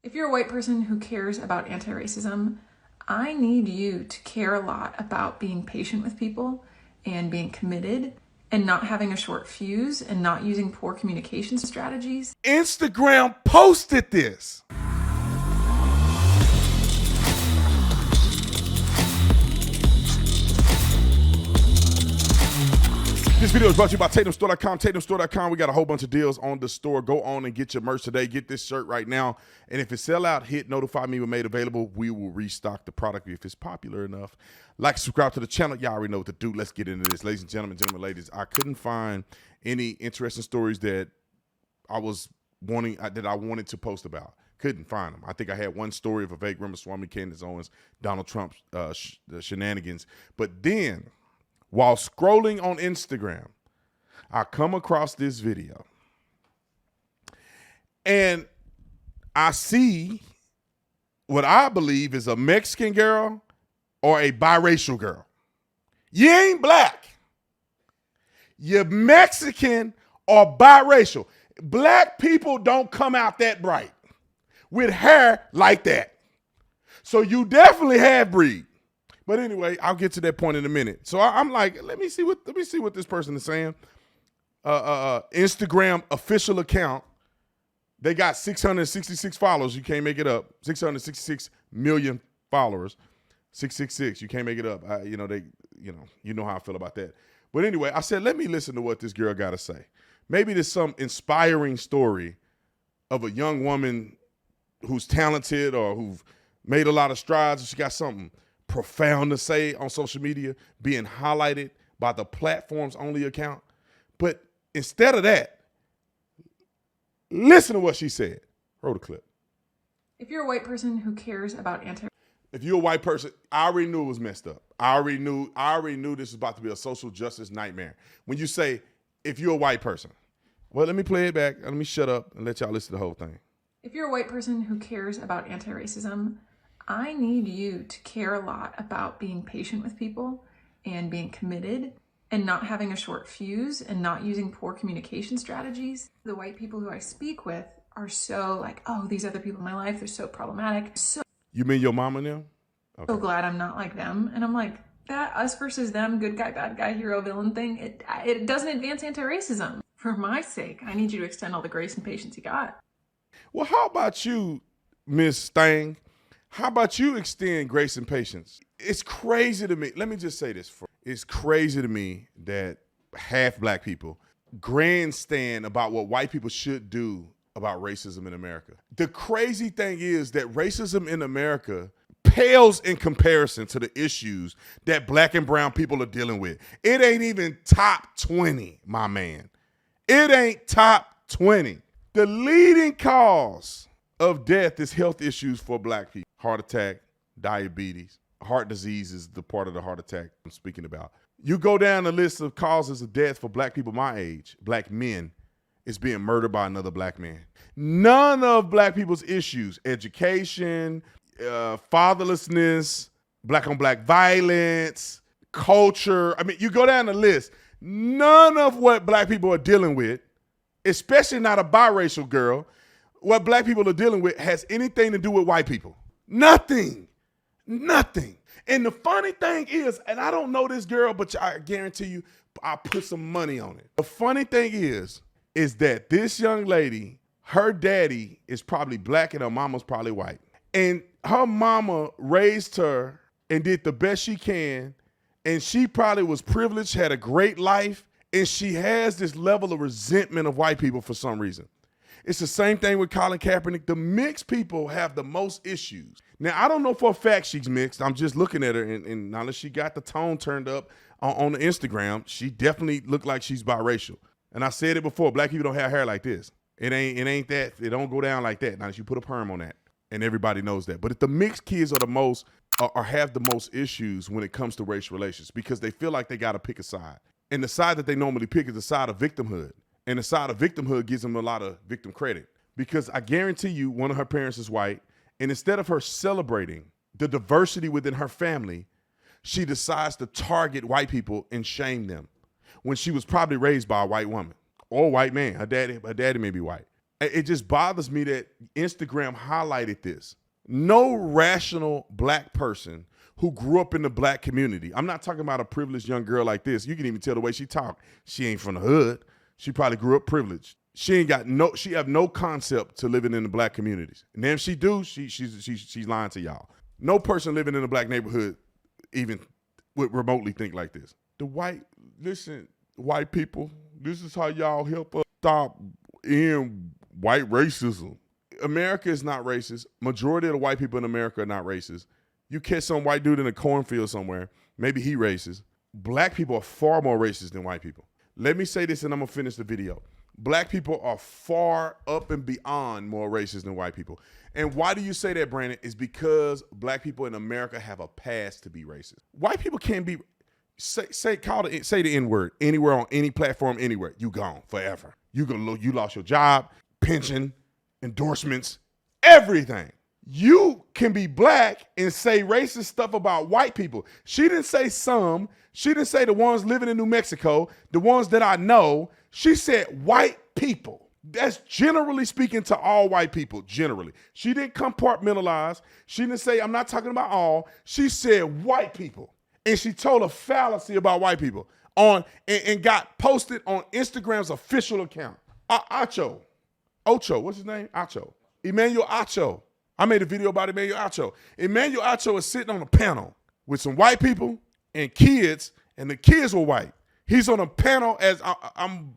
If you're a white person who cares about anti-racism, I need you to care a lot about being patient with people and being committed and not having a short fuse and not using poor communication strategies. Instagram posted this. This video is brought to you by TatumStore.com. TatumStore.com. We got a whole bunch of deals on the store. Go on and get your merch today. Get this shirt right now. And if it sell out, hit notify me when made available. We will restock the product if it's popular enough. Like, subscribe to the channel. Y'all already know what to do. Let's get into this. Ladies and gentlemen, ladies, I couldn't find any interesting stories that I wanted to post about. Couldn't find them. I think I had one story of a vague Ramaswamy, Candace Owens, Donald Trump's shenanigans. But then, while scrolling on Instagram, I come across this video and I see what I believe is a Mexican girl or a biracial girl. You ain't black. You're Mexican or biracial. Black people don't come out that bright with hair like that. So you definitely half breed. But anyway, I'll get to that point in a minute. So I'm like, let me see what this person is saying. Instagram official account. They got 666 followers. You can't make it up. 666 million followers. 666. You can't make it up. You know how I feel about that. But anyway, I said, let me listen to what this girl got to say. Maybe there's some inspiring story of a young woman who's talented or who've made a lot of strides, and she got something profound to say on social media, being highlighted by the platform's only account. But instead of that, listen to what she said. Roll the clip. If you're a white person who cares about If you're a white person, I already knew it was messed up. I already knew this was about to be a social justice nightmare. When you say, if you're a white person, well, let me play it back. Let me shut up and let y'all listen to the whole thing. If you're a white person who cares about anti-racism, I need you to care a lot about being patient with people and being committed and not having a short fuse and not using poor communication strategies. The white people who I speak with are so like, oh, these other people in my life, they're so problematic. You mean your mama now? Okay. So glad I'm not like them. And I'm like, that us versus them, good guy, bad guy, hero, villain thing, it doesn't advance anti-racism. For my sake, I need you to extend all the grace and patience you got. Well, how about you, Miss Stang? How about you extend grace and patience? It's crazy to me. Let me just say this. It's crazy to me that half black people grandstand about what white people should do about racism in America. The crazy thing is that racism in America pales in comparison to the issues that black and brown people are dealing with. It ain't even top 20, my man. It ain't top 20. The leading cause of death is health issues for black people. Heart attack, diabetes, heart disease is the part of the heart attack I'm speaking about. You go down the list of causes of death for black people my age, black men, is being murdered by another black man. None of black people's issues, education, fatherlessness, black on black violence, culture. I mean, you go down the list. None of what black people are dealing with, especially not a biracial girl, what black people are dealing with has anything to do with white people. Nothing. And the funny thing is, and I don't know this girl, but I guarantee you, I'll put some money on it. The funny thing is that this young lady, her daddy is probably black and her mama's probably white. And her mama raised her and did the best she can. And she probably was privileged, had a great life. And she has this level of resentment of white people for some reason. It's the same thing with Colin Kaepernick. The mixed people have the most issues. Now, I don't know for a fact she's mixed. I'm just looking at her, and now that she got the tone turned up on the Instagram, she definitely looked like she's biracial. And I said it before, black people don't have hair like this. It ain't that. It don't go down like that. Now, you put a perm on that, and everybody knows that. But if the mixed kids are the most, or have the most issues when it comes to race relations, because they feel like they got to pick a side. And the side that they normally pick is the side of victimhood. And the side of victimhood gives them a lot of victim credit, because I guarantee you one of her parents is white. And instead of her celebrating the diversity within her family, she decides to target white people and shame them when she was probably raised by a white woman or a white man. Her daddy may be white. It just bothers me that Instagram highlighted this. No rational black person who grew up in the black community. I'm not talking about a privileged young girl like this. You can even tell the way she talk. She ain't from the hood. She probably grew up privileged. She have no concept to living in the black communities. And then if she do, she's lying to y'all. No person living in a black neighborhood even would remotely think like this. White people, this is how y'all help us stop in white racism. America is not racist. Majority of the white people in America are not racist. You catch some white dude in a cornfield somewhere, maybe he racist. Black people are far more racist than white people. Let me say this and I'm gonna finish the video. Black people are far up and beyond more racist than white people. And why do you say that, Brandon? It's because black people in America have a past to be racist. White people can't be, say the N-word anywhere on any platform, anywhere. You gone forever. You lost your job, pension, endorsements, everything. You can be black and say racist stuff about white people. She didn't say some. She didn't say the ones living in New Mexico, the ones that I know. She said white people. That's generally speaking to all white people, generally. She didn't compartmentalize. She didn't say, I'm not talking about all. She said white people. And she told a fallacy about white people and got posted on Instagram's official account. Ocho, what's his name? Emmanuel Acho. I made a video about Emmanuel Acho. Emmanuel Acho is sitting on a panel with some white people and kids, and the kids were white. He's on a panel as from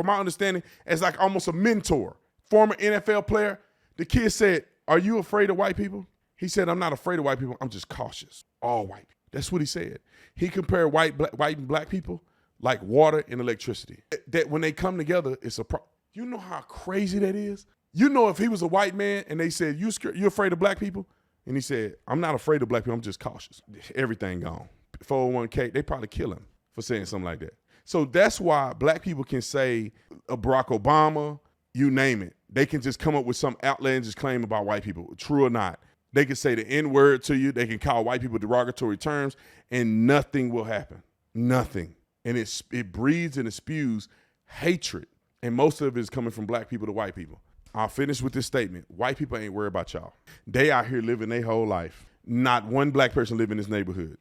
my understanding, as like almost a mentor, former NFL player. The kid said, "Are you afraid of white people?" He said, "I'm not afraid of white people. I'm just cautious." All white people. That's what he said. He compared white and black people like water and electricity. That when they come together, it's a problem. You know how crazy that is? You know, if he was a white man and they said, you afraid of black people? And he said, I'm not afraid of black people, I'm just cautious. Everything gone. 401k, they probably kill him for saying something like that. So that's why black people can say Barack Obama, you name it. They can just come up with some outlandish claim about white people, true or not. They can say the N-word to you. They can call white people derogatory terms, and nothing will happen. Nothing. And it breeds and it spews hatred. And most of it is coming from black people to white people. I'll finish with this statement. White people ain't worried about y'all. They out here living their whole life. Not one black person live in this neighborhood.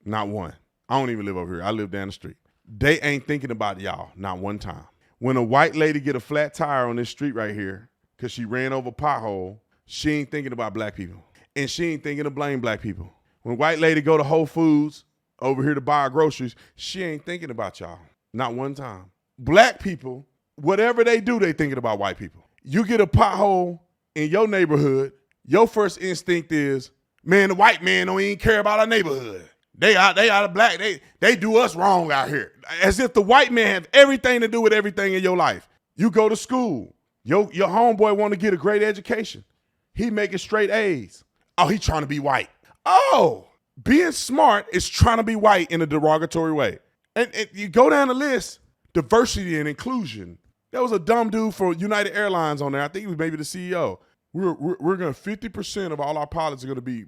Not one. I don't even live over here. I live down the street. They ain't thinking about y'all, not one time. When a white lady get a flat tire on this street right here because she ran over a pothole, she ain't thinking about black people. And she ain't thinking to blame black people. When white lady go to Whole Foods over here to buy her groceries, she ain't thinking about y'all, not one time. Black people, whatever they do, they thinking about white people. You get a pothole in your neighborhood, your first instinct is, man, the white man don't even care about our neighborhood. They out of black. They do us wrong out here. As if the white man has everything to do with everything in your life. You go to school. Your homeboy want to get a great education. He making straight A's. Oh, he trying to be white. Oh, being smart is trying to be white in a derogatory way. And you go down the list, diversity and inclusion. There was a dumb dude for United Airlines on there. I think he was maybe the CEO. We're going to 50% of all our pilots are going to be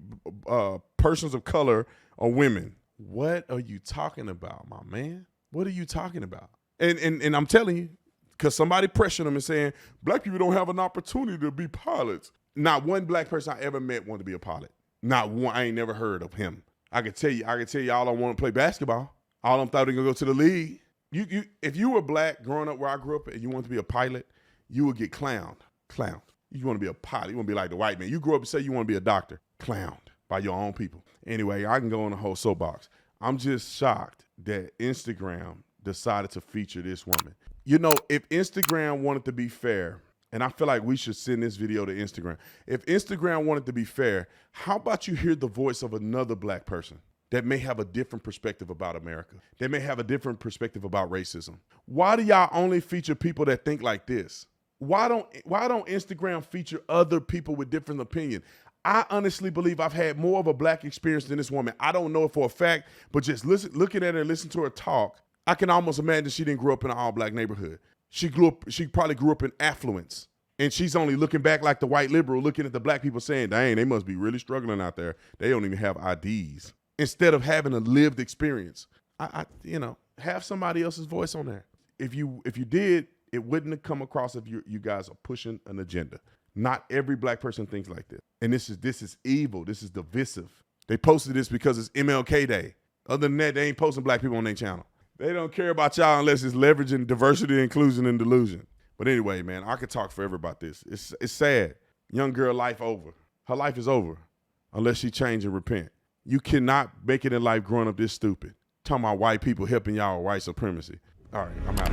persons of color or women. What are you talking about, my man? What are you talking about? And I'm telling you, because somebody pressured him and saying, black people don't have an opportunity to be pilots. Not one black person I ever met wanted to be a pilot. Not one. I ain't never heard of him. I could tell you all don't want to play basketball. All of them thought they were going to go to the league. If you were black growing up where I grew up and you wanted to be a pilot, you would get clowned. Clowned. You want to be a pilot. You want to be like the white man. You grew up and say you want to be a doctor. Clowned by your own people. Anyway, I can go on a whole soapbox. I'm just shocked that Instagram decided to feature this woman. You know, if Instagram wanted to be fair, and I feel like we should send this video to Instagram. If Instagram wanted to be fair, how about you hear the voice of another black person that may have a different perspective about America? They may have a different perspective about racism. Why do y'all only feature people that think like this? Why don't Instagram feature other people with different opinion? I honestly believe I've had more of a black experience than this woman. I don't know it for a fact, but just looking at her and listening to her talk, I can almost imagine she didn't grow up in an all-black neighborhood. She probably grew up in affluence. And she's only looking back like the white liberal, looking at the black people saying, dang, they must be really struggling out there. They don't even have IDs. Instead of having a lived experience, have somebody else's voice on there. If It wouldn't have come across if you guys are pushing an agenda. Not every black person thinks like this. And this is evil. This is divisive. They posted this because it's MLK Day. Other than that, they ain't posting black people on their channel. They don't care about y'all unless it's leveraging diversity, inclusion, and delusion. But anyway, man, I could talk forever about this. It's sad. Young girl life over. Her life is over unless she change and repent. You cannot make it in life growing up this stupid. Talking about white people helping y'all with white supremacy. All right, I'm out.